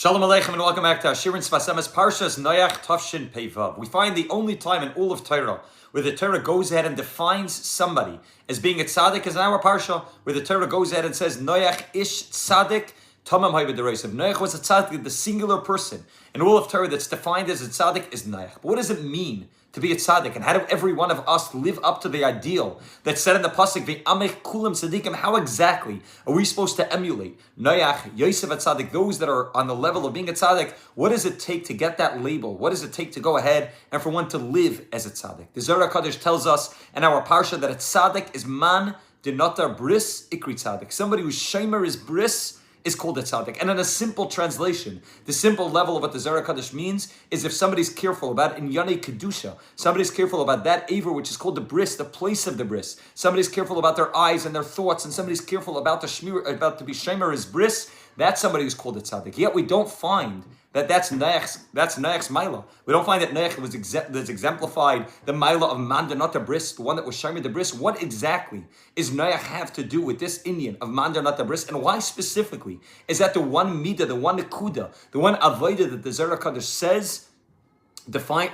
Shalom Aleichem and welcome back to Ashirin Svasemes Parshas Noach Tavshin Peivav. We find the only time in all of Torah where the Torah goes ahead and defines somebody as being a tzaddik is in our parsha, where the Torah goes ahead and says Noach ish tzaddik tamam hayved derosav. Noach was a tzaddik, the singular person in all of Torah that's defined as a tzaddik is Noach. But what does it mean to be a tzaddik, and how do every one of us live up to the ideal that's said in the pasuk V'amech kulam tzaddikim? How exactly are we supposed to emulate Noach, Yosef a tzaddik, those that are on the level of being a tzaddik? What does it take to get that label? What does it take to go ahead and for one to live as a tzaddik? The Zohar HaKadosh tells us in our parsha that a tzaddik is man denotar bris ikri tzaddik. Somebody whose shemer is bris is called a tzaddik. And in a simple translation, the simple level of what the Zohar HaKadosh means is if somebody's careful about Inyane Kedusha, somebody's careful about that aver which is called the bris, the place of the bris, somebody's careful about their eyes and their thoughts, and somebody's careful about the shmir, about to be shemer is bris, that's somebody who's called a tzaddik. Yet we don't find that's Noach's Maila. We don't find that Noach was that's exemplified the Maila of Man Denata Bris, the one that was Shemer the Bris. What exactly is Noach have to do with this Indian of Man Denata Bris, and why specifically is that the one Midah, the one Nekuda, the one Avodah that the Zohar HaKadosh says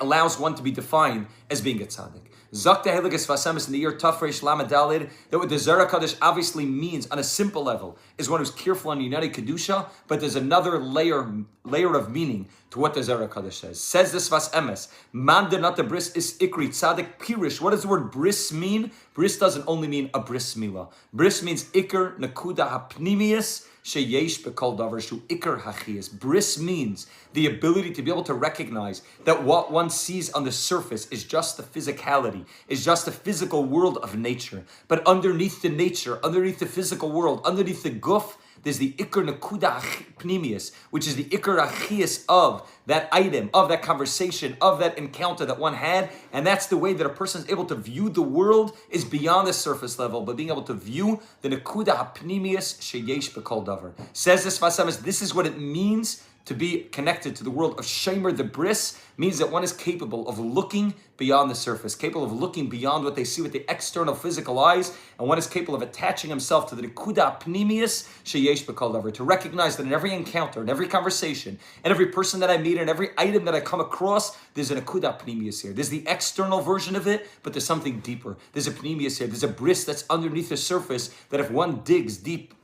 allows one to be defined as being a tzaddik? Zakta Heligas Vasemis in the year Tafresh Lamadalid, that what the Zohar HaKadosh obviously means on a simple level is one who's careful on Yunari Kedusha, but there's another layer of meaning to what the Zohar HaKadosh says. Says this Vasemis, Man denata bris is ikri tzaddik pirish. What does the word bris mean? Bris doesn't only mean a bris mila. Bris means ikr nekuda hapnimius sheyesh bekol davar shu ikr hachiyas. Bris means the ability to be able to recognize that what one sees on the surface is just the physicality, is just the physical world of nature. But underneath the nature, underneath the physical world, underneath the guf, there's the ikr nekuda pnimius, which is the ikr achias of that item, of that conversation, of that encounter that one had. And that's the way that a person is able to view the world, is beyond the surface level, but being able to view the nekuda pnimius sheyesh bekol davar. Says this Vasemis, this is what it means to be connected to the world of Shemer the Bris, means that one is capable of looking beyond the surface, capable of looking beyond what they see with the external physical eyes, and one is capable of attaching himself to the Nekuda Pnimius Sheyesh B'Kol Davar, to recognize that in every encounter, in every conversation, and every person that I meet, and every item that I come across, there's a Nekuda Pnimius here. There's the external version of it, but there's something deeper. There's a Pnimius here. There's a bris that's underneath the surface that if one digs deep,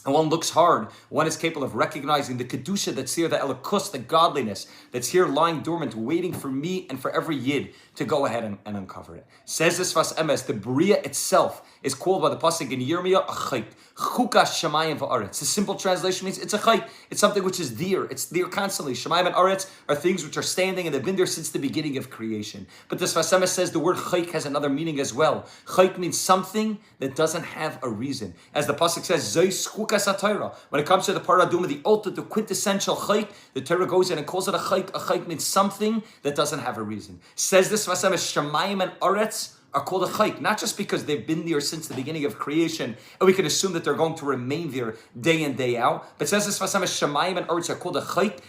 and one looks hard, one is capable of recognizing the Kedusha that's here, the Elikus, the godliness that's here lying dormant, waiting for me and for every Yid to go ahead and uncover it. Says this Vas Emes, the Bria itself is called by the Pasuk in Yirmiyah a chayt. Chukas Shamayim va'aretz. The simple translation means it's a chayt. It's something which is there. It's there constantly. Shamayim and aretz are things which are standing and they've been there since the beginning of creation. But this Vas Emes says the word chayt has another meaning as well. Chayt means something that doesn't have a reason. As the Pasuk says, Zay chukas ha-Torah. When it comes to the paraduma, the ultimate, the quintessential chayt, the Torah goes in and calls it a chayt. A chayt means something that doesn't have a reason. Says this Vas Emes, Shamayim and aretz are called a chayk, not just because they've been there since the beginning of creation, and we can assume that they're going to remain there day in, day out. But it says this Vasam Shamayim and Eretz are called a chayk,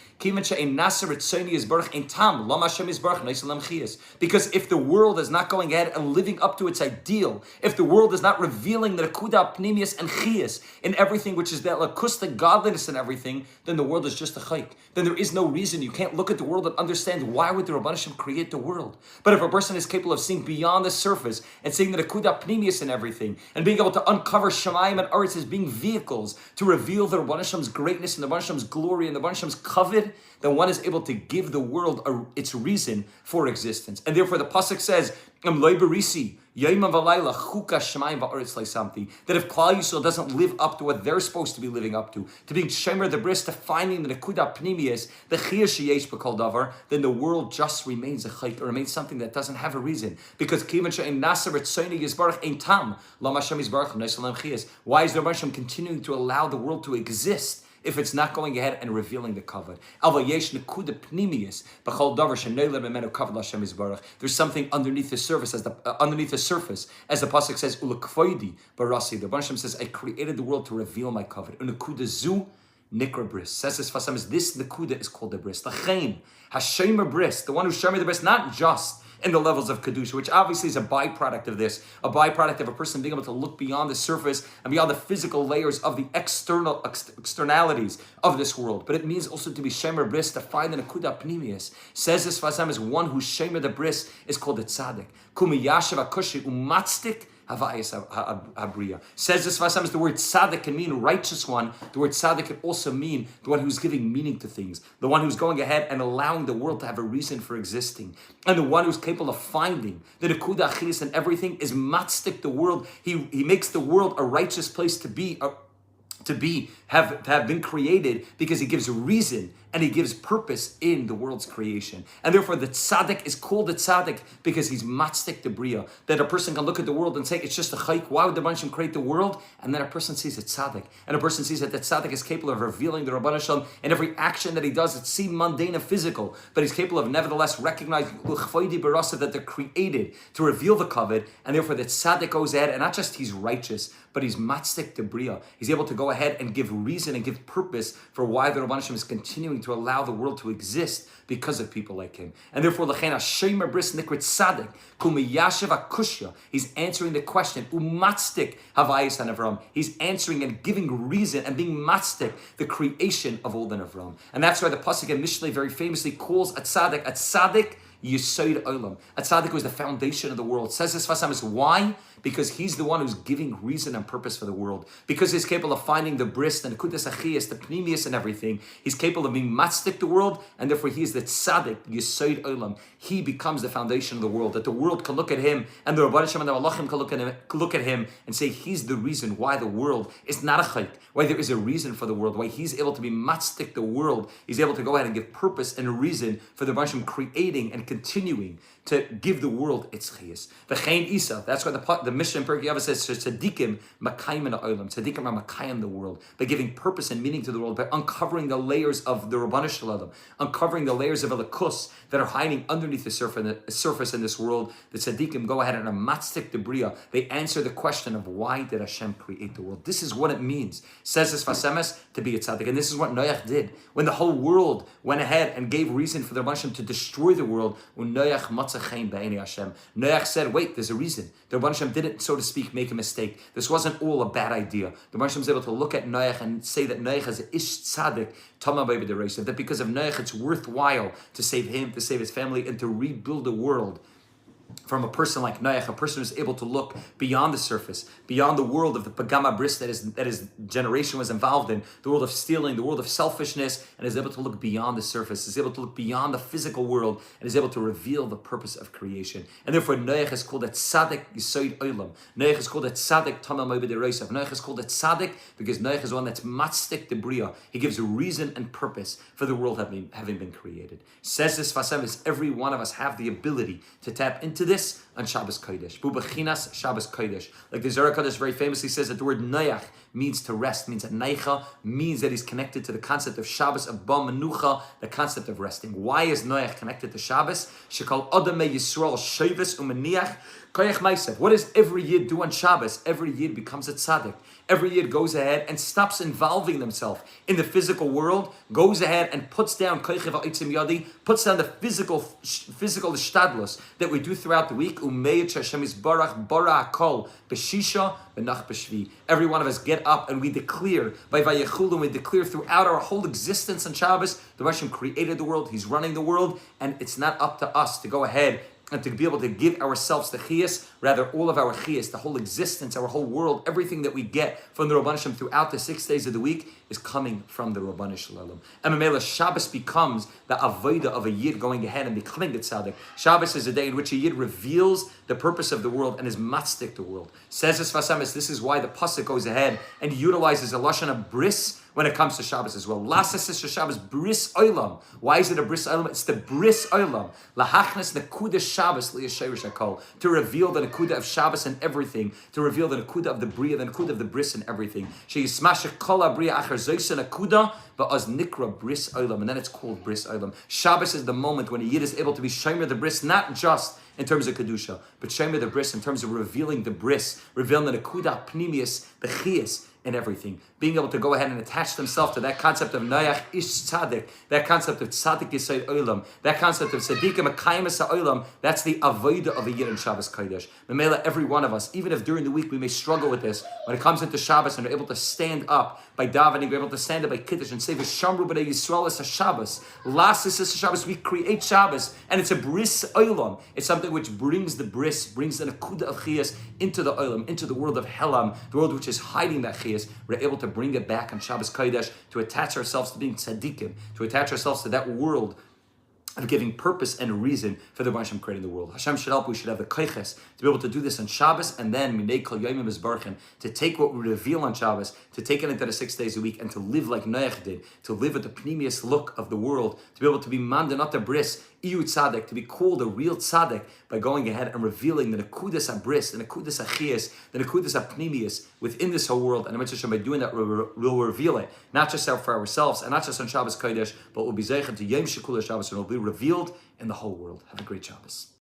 because if the world is not going ahead and living up to its ideal, if the world is not revealing the Nekuda Pnimius and Chiyas in everything, which is that lakus, the godliness in everything, then the world is just a chayk. Then there is no reason. You can't look at the world and understand why would the Rabban Hashem create the world. But if a person is capable of seeing beyond the surface and seeing the Nekuda Pnimius in everything, and being able to uncover Shamayim and Eretz as being vehicles to reveal the Rabban Hashem's greatness and the Rabban Hashem's glory and the Rabban Hashem's kavod, then one is able to give the world its reason for existence. And therefore the Pasuk says, that if Klal Yisrael doesn't live up to what they're supposed to be living up to being Shemer the Bris, to finding the Nekuda Pnimius, the Chiyah Sheyesh B'Kol Davar, then the world just remains a chayk, or remains something that doesn't have a reason. Because Kivan She'en Nasser Etzoni Yisbarach Ein Tam Lam Hashem Yisbarach Nesalam Chiyas. Why is the Rabban Hashem continuing to allow the world to exist if it's not going ahead and revealing the kavod? There's something underneath the surface, as the pasuk says, Ulakvoidi barasi. The Rebbe Hashem says, I created the world to reveal my kavod. Unakuda zu nikra bris. Says this Fasam, this nekuda is called the bris. The chaim, hashemer bris, the one who's shemer the bris, not just in the levels of Kedusha, which obviously is a byproduct of this, a byproduct of a person being able to look beyond the surface and beyond the physical layers of the externalities of this world. But it means also to be Shemer Bris, to find the Nakuda Pnimius. Says this Vasam is one who's Shemer the Bris is called the Tzadik. Kumi Yashav Akushi Umatstik Havayis Habriya. Says this Vasam is the word Tzadik can mean righteous one. The word Tzadik can also mean the one who's giving meaning to things, the one who's going ahead and allowing the world to have a reason for existing, and the one who's capable of finding the Nekuda Achilles and everything is Matstik the world. He makes the world a righteous place to be, have been created, because he gives reason and he gives purpose in the world's creation. And therefore the tzaddik is called the tzaddik because he's matzdik the bria. That a person can look at the world and say, it's just a chayk. Why would the Banshim create the world? And then a person sees a tzaddik. And a person sees that the tzaddik is capable of revealing the Rabban Shalom in every action that he does. It seems mundane and physical, but he's capable of nevertheless recognizing that they're created to reveal the kavod. And therefore the tzaddik goes ahead and not just he's righteous, but he's matzdik the bria. He's able to go ahead and give reason and give purpose for why the Rabban Shalom is continuing to allow the world to exist because of people like him. And therefore, L'chein Shemer Bris Nikrit Tzadik, Kumi Yashav Akushya, he's answering the question, Umatzdik Havayis HaNevram. He's answering and giving reason and being matzdik, the creation of all the Nevram. And that's why the Pasuk in Mishlei very famously calls a Tzadik, Yesod Olam. A tzaddik was the foundation of the world. Says this Vasam is why? Because he's the one who's giving reason and purpose for the world. Because he's capable of finding the bris, and the kudas achiyas, the pnimius and everything. He's capable of being matzdik the world, and therefore he is the tzaddik, Yesod Olam. He becomes the foundation of the world. That the world can look at him, and the Rabbi Shem and the Malachim can look at him and say he's the reason why the world is not a chayk, why there is a reason for the world, why he's able to be matzdik the world. He's able to go ahead and give purpose and a reason for the Rabbi Shem creating and continuing to give the world its chiyas. The Chayin Isa, that's why the Mishnah in Perkei Avos says, Tzadikim makayim ha'olam. Tzadikim are makayim the world by giving purpose and meaning to the world, by uncovering the layers of the Rabbanu Shalom, uncovering the layers of Elikus that are hiding underneath the surface in this world. The Tzadikim go ahead and matztik the bria. They answer the question of why did Hashem create the world. This is what it means. Says this Vasemes to be a tzaddik, and this is what Noach did when the whole world went ahead and gave reason for the Rabban Shem to destroy the world. When Noach Noach said, wait, there's a reason. The Rabban Shem didn't, so to speak, make a mistake. This wasn't all a bad idea. The Rabban Shem was able to look at Noach and say that Noach is ish tzaddik, that because of Noach it's worthwhile to save him, to save his family, and to rebuild the world from a person like Noach, a person who's able to look beyond the surface, beyond the world of the Pagama Bris that his generation was involved in, the world of stealing, the world of selfishness, and is able to look beyond the surface, is able to look beyond the physical world, and is able to reveal the purpose of creation. And therefore Noach is called a Tzadik Yesod Olam. Noach is called a Tzadik Tamam Oibed Reisav. Noach is called a Tzadik because Noach is one that's matzdik the Bria. He gives a reason and purpose for the world having been created. Says this Vasem is every one of us have the ability to tap into this on Shabbos Kodesh. Bubachinas Shabbos Kodesh. Like the Zohar Kodesh very famously says that the word Noach means to rest, means that Neicha means that he's connected to the concept of Shabbos, of Ba Menucha, the concept of resting. Why is Noach connected to Shabbos? Shekal Adamei Yisrael Shavis Umeniach Koyach Maisev. What does every Yid do on Shabbos? Every Yid becomes a tzaddik. Every Yid goes ahead and stops involving themselves in the physical world, goes ahead and puts down Koyach Va'itzim Yadi, puts down the physical ishtadlus that we do throughout the week. Umeyet Hashem Yisbarach Bara Kol Beshisha Benach Beshvi. Every one of us get up and we declare by Vayechulu, and we declare throughout our whole existence on Shabbos, the Hashem created the world, He's running the world, and it's not up to us to go ahead and to be able to give ourselves the chiyas, rather all of our chiyas, the whole existence, our whole world, everything that we get from the Rabban Shem throughout the 6 days of the week is coming from the Rabban Shalom. And Mamela, Shabbos becomes the avodah of a Yid going ahead and becoming the tzaddik. Shabbos is a day in which a Yid reveals the purpose of the world and is matzdik the world. Says this Vasamis, this is why the pasuk goes ahead and utilizes a lashon of bris when it comes to Shabbos as well. Lasas Shabbos bris olam. Why is it a bris olam? It's the bris olam. Lahachnes nekuda Shabbos liyashayrish hakol, to reveal the nekuda of Shabbos and everything, to reveal the nekuda of the bria, the nekuda of the bris and everything. Sheyismashe kol bria acher zoyse nekuda ba'az nikra bris olam, and then it's called bris olam. Shabbos is the moment when a Yid is able to be shomer the bris, not just in terms of kedusha, but shomer the bris in terms of revealing the bris, revealing the nekuda pnimius, the chiyas in everything. Being able to go ahead and attach themselves to that concept of Noach ish Tzadik, that concept of Tzadik Yisayid Olam, that concept of Tzadikim Akayim Olam, that's the avodah of a Yid in Shabbos Kodesh. Memela, every one of us, even if during the week we may struggle with this, when it comes into Shabbos and we're able to stand up by davening, we're able to stand up by Kiddush and say V'shamru b'nei Yisrael es Shabbos. Lasis es Shabbos, we create Shabbos, and it's a bris olam. It's something which brings the bris, brings the nakuda of chiyas into the olam, into the world of helam, the world which is hiding that chiyas. We're able to bring it back on Shabbos Kodesh, to attach ourselves to being tzaddikim, to attach ourselves to that world of giving purpose and reason for the Hashem creating the world. Hashem should help. We should have the koiches to be able to do this on Shabbos, and then minei kol yomim mizbarchen, to take what we reveal on Shabbos, to take it into the 6 days a week, and to live like Noach did, to live at the pneumiest look of the world, to be able to be manda, not the bris, iyu tzaddik, to be called a real tzaddik by going ahead and revealing the nekudas abris, the nekudas achias, the nekudas apnimius within this whole world. And Hashem, by doing that, we'll reveal it, not just for ourselves, and not just on Shabbos Kodesh, but we'll be zeichen to Yom Shekula Shabbos, and will be revealed in the whole world. Have a great Shabbos.